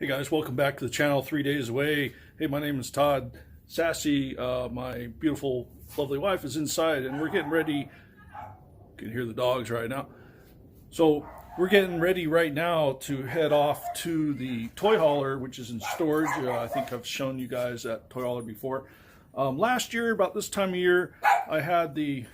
Hey guys, welcome back to the channel 3 days away. Hey, my name is Todd. Sassy, my beautiful, lovely wife is inside and we're getting ready. You can hear the dogs right now. So we're getting ready right now to head off to the toy hauler, which is in storage. I think I've shown you guys that toy hauler before. Last year, about this time of year, I had the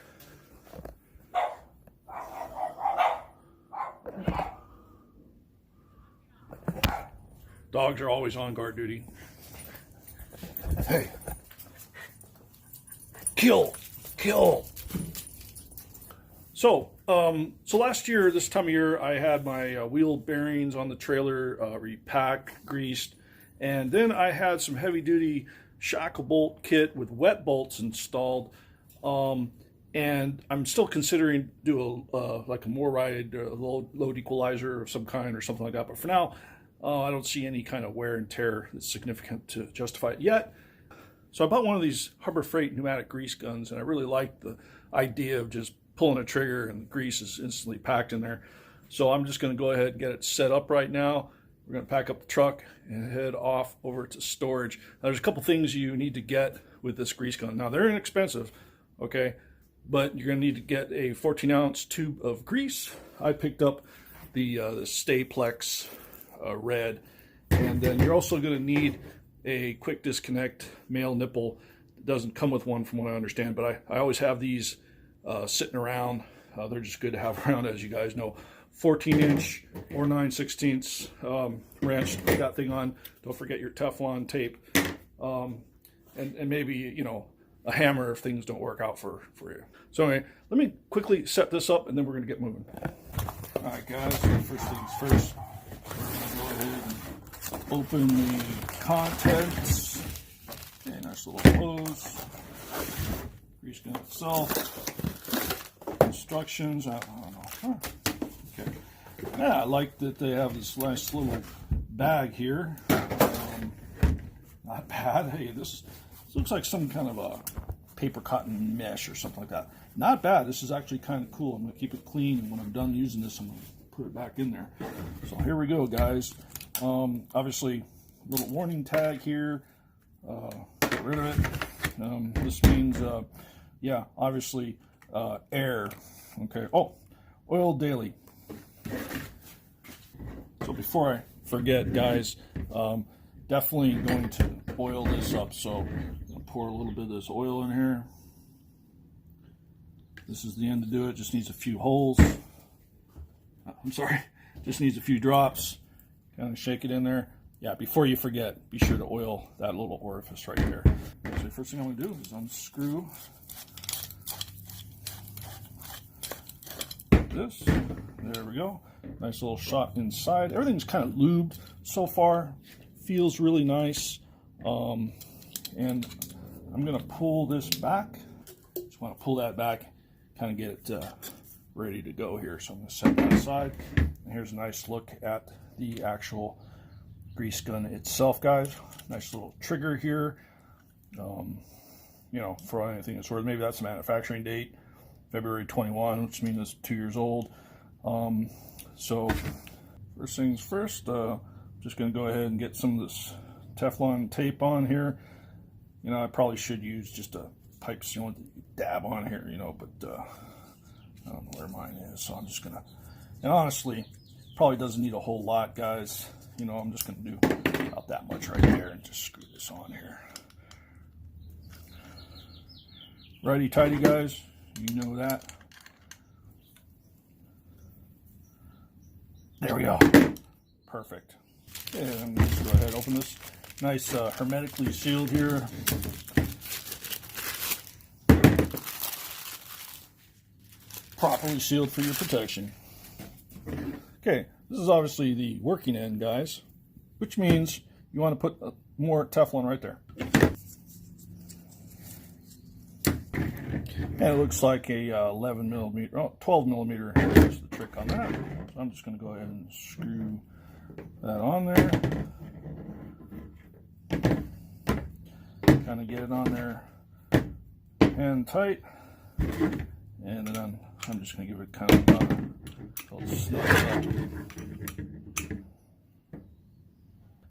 dogs are always on guard duty. Hey. Kill. So last year, this time of year, I had my wheel bearings on the trailer repacked, greased, and then I had some heavy-duty shackle bolt kit with wet bolts installed, and I'm still considering do like a more ride load equalizer of some kind or something like that. But for now, I don't see any kind of wear and tear that's significant to justify it yet. So I bought one of these Harbor Freight pneumatic grease guns, and I really like the idea of just pulling a trigger and the grease is instantly packed in there. So I'm just going to go ahead and get it set up right now. We're going to pack up the truck and head off over to storage. Now, there's a couple things you need to get with this grease gun. Now, they're inexpensive, okay, but you're going to need to get a 14-ounce tube of grease. I picked up the Staplex red, and then you're also going to need a quick disconnect male nipple. It doesn't come with one from what I understand, but I always have these sitting around. They're just good to have around, as you guys know. 14-inch or 9/16 wrench, put that thing on. Don't forget your Teflon tape, and maybe, you know, a hammer if things don't work out for you. So anyway, let me quickly set this up and then we're going to get moving. All right, guys, so first things first, we're going to go ahead and open the contents. Okay, nice little hose. Grease gun itself. Instructions, I don't know. Huh. Okay. Yeah, I like that they have this nice little bag here. Not bad. Hey, this looks like some kind of a paper cotton mesh or something like that. Not bad. This is actually kind of cool. I'm going to keep it clean, and when I'm done using this, I'm going to put it back in there. So here we go, guys. Obviously, a little warning tag here. Get rid of it. This means, yeah, obviously, air. Okay. Oh, oil daily. So before I forget, guys, definitely going to oil this up. So I'm going to pour a little bit of this oil in here. This is the end to do it. Just needs a few holes. I'm sorry. Just needs a few drops. Kind of shake it in there. Yeah, before you forget, be sure to oil that little orifice right there. So the first thing I'm going to do is unscrew this. There we go. Nice little shot inside. Everything's kind of lubed so far. Feels really nice. And I'm going to pull this back. Just want to pull that back, kind of get it ready to go here. So I'm going to set that aside. And here's a nice look at the actual grease gun itself, guys. Nice little trigger here. You know, for anything it's worth. Maybe that's the manufacturing date, February 21, which means it's 2 years old. So first things first, just going to go ahead and get some of this Teflon tape on here. You know, I probably should use just a pipe sealant that you dab on here, you know, but I don't know where mine is, so I'm just going to, and honestly, probably doesn't need a whole lot, guys. You know, I'm just going to do about that much right there and just screw this on here. Righty tighty, guys. You know that. There we go. Perfect. And let's go ahead and open this. Nice hermetically sealed here. Properly sealed for your protection. Okay, this is obviously the working end, guys, which means you want to put more Teflon right there. And it looks like a 11 millimeter, oh, 12 millimeter is the trick on that. So I'm just going to go ahead and screw that on there. Kind of get it on there hand tight. And then I'm just going to give it kind of a little snug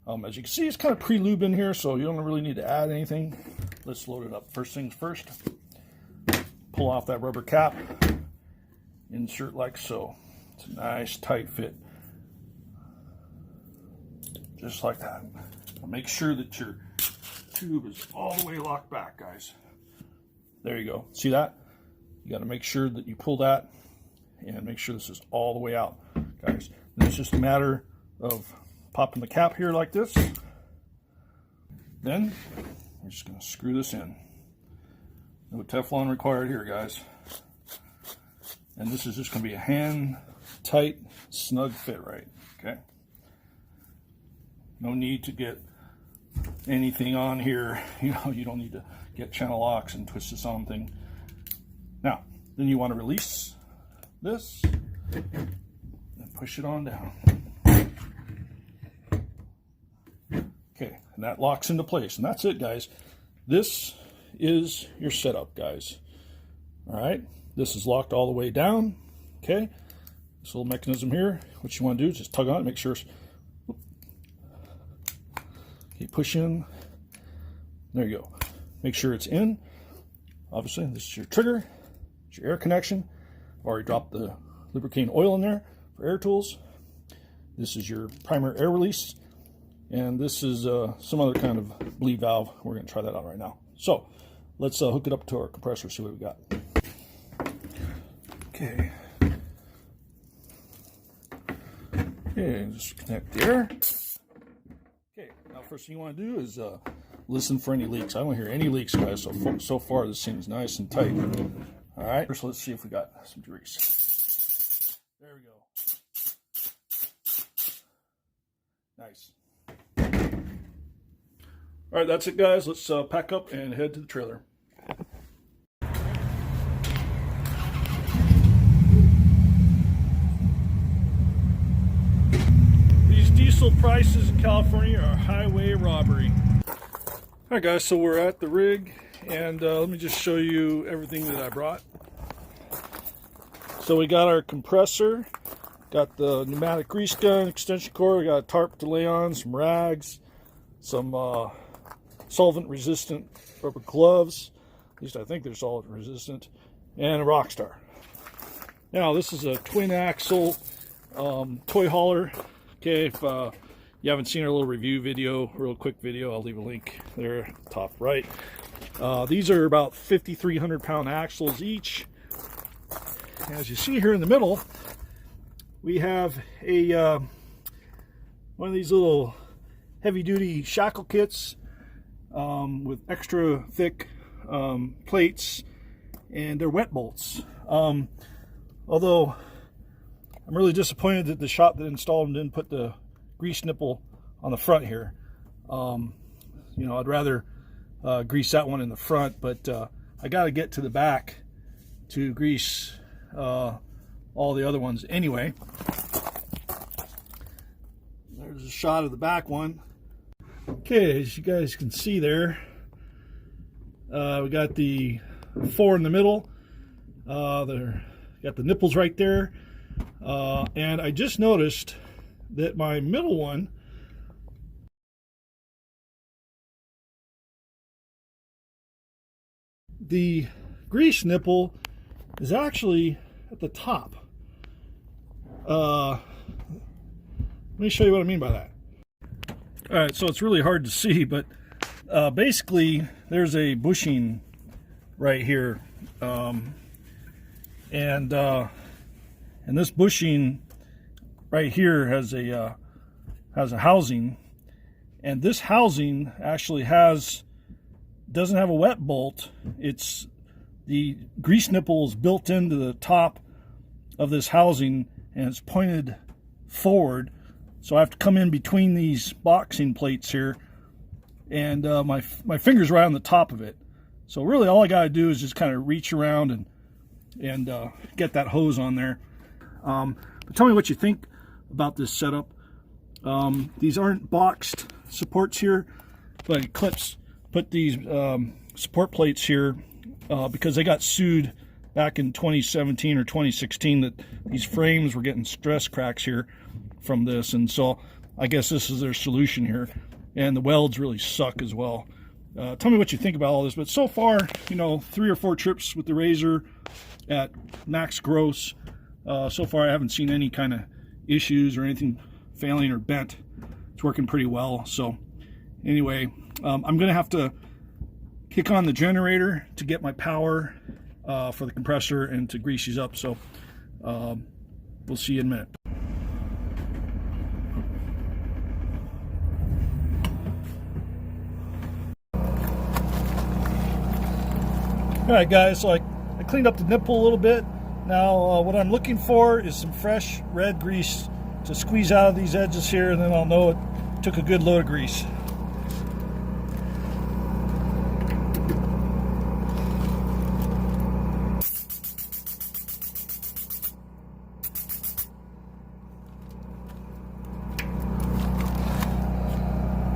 up. As you can see, it's kind of pre-lubed in here, so you don't really need to add anything. Let's load it up. First things first, pull off that rubber cap, insert like so. It's a nice tight fit, just like that. Make sure that your tube is all the way locked back, guys. There you go. See that? You got to make sure that you pull that and make sure this is all the way out, guys. And it's just a matter of popping the cap here like this. Then we're just going to screw this in. No Teflon required here, guys. And this is just going to be a hand tight, snug fit, right? Okay. No need to get anything on here. You know, you don't need to get channel locks and twist this on thing. Now, then you want to release this and push it on down. Okay, and that locks into place, and that's it, guys. This is your setup, guys. All right, this is locked all the way down. Okay, this little mechanism here, what you want to do is just tug on it, make sure it's, okay, push in. There you go. Make sure it's in. Obviously, this is your trigger. It's your air connection. I've already dropped the lubricating oil in there for air tools. This is your primary air release. And this is some other kind of bleed valve. We're going to try that out right now. So let's hook it up to our compressor, see what we got. Okay. Okay, just connect the air. Okay, now first thing you want to do is listen for any leaks. I don't hear any leaks, guys. So far, this thing's nice and tight. All right, first let's see if we got some grease. There we go. Nice. All right, that's it, guys. Let's pack up and head to the trailer. These diesel prices in California are highway robbery. All right, guys, so we're at the rig, and let me just show you everything that I brought. So we got our compressor, got the pneumatic grease gun, extension cord, we got a tarp to lay on, some rags, some solvent resistant rubber gloves, at least I think they're solvent resistant, and a rock star. Now this is a twin axle toy hauler. Okay, if you haven't seen our little review video, real quick video, I'll leave a link there top right. These are about 5,300 pound axles each. As you see here in the middle, we have a one of these little heavy duty shackle kits with extra thick plates, and they're wet bolts. Although I'm really disappointed that the shop that installed them didn't put the grease nipple on the front here. You know, I'd rather grease that one in the front, but I got to get to the back to grease all the other ones anyway. There's a shot of the back one. Okay, as you guys can see there, we got the 4 in the middle. Got the nipples right there. And I just noticed that my middle one, the grease nipple is actually at the top. Let me show you what I mean by that. All right, so it's really hard to see, but basically there's a bushing right here, and this bushing right here has a housing, and this housing actually doesn't have a wet bolt. It's the grease nipple is built into the top of this housing, and it's pointed forward. So I have to come in between these boxing plates here, and my finger's right on the top of it. So really all I got to do is just kind of reach around and get that hose on there. But tell me what you think about this setup. These aren't boxed supports here, but Eclipse put these support plates here because they got sued back in 2017 or 2016 that these frames were getting stress cracks here from this, and so I guess this is their solution here. And the welds really suck as well. Tell me what you think about all this. But so far, you know, 3 or 4 trips with the razor at max gross. So far, I haven't seen any kind of issues or anything failing or bent. It's working pretty well. So anyway, I'm going to have to kick on the generator to get my power for the compressor and to grease these up. So we'll see you in a minute. Alright guys, so I cleaned up the nipple a little bit. Now what I'm looking for is some fresh red grease to squeeze out of these edges here, and then I'll know it took a good load of grease.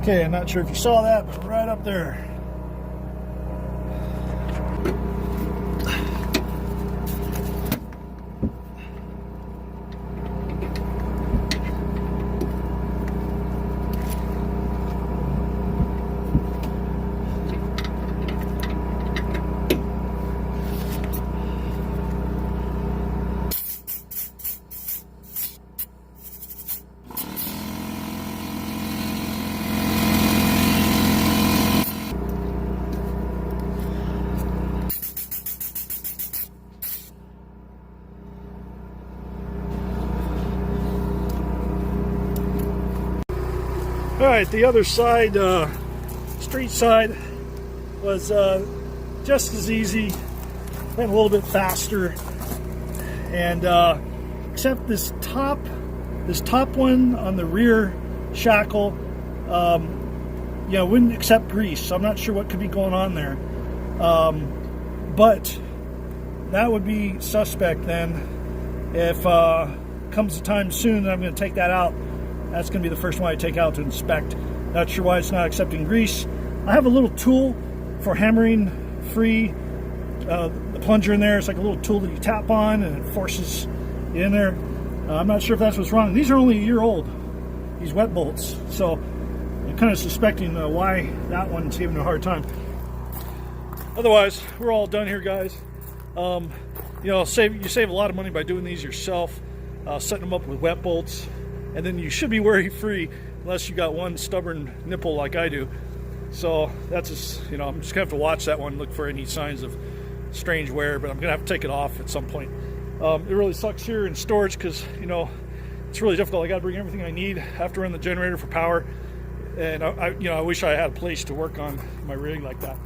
Okay, I'm not sure if you saw that, but right up there. All right, the other side, street side, was just as easy, went a little bit faster, and except this top one on the rear shackle, you know, wouldn't accept grease. So I'm not sure what could be going on there, but that would be suspect then. If comes the time soon that I'm going to take that out, that's going to be the first one I take out to inspect. Not sure why it's not accepting grease. I have a little tool for hammering free the plunger in there. It's like a little tool that you tap on and it forces it in there. I'm not sure if that's what's wrong. These are only a year old, these wet bolts. So I'm kind of suspecting why that one's giving a hard time. Otherwise, we're all done here, guys. You know, you save a lot of money by doing these yourself, setting them up with wet bolts. And then you should be worry-free unless you got one stubborn nipple like I do. So that's just, you know, I'm just gonna have to watch that one, look for any signs of strange wear, but I'm gonna have to take it off at some point. It really sucks here in storage because, you know, it's really difficult. I gotta bring everything I need. I have to run the generator for power, and I wish I had a place to work on my rig like that.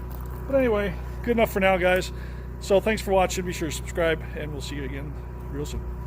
But anyway, good enough for now, guys. So thanks for watching. Be sure to subscribe, and we'll see you again real soon.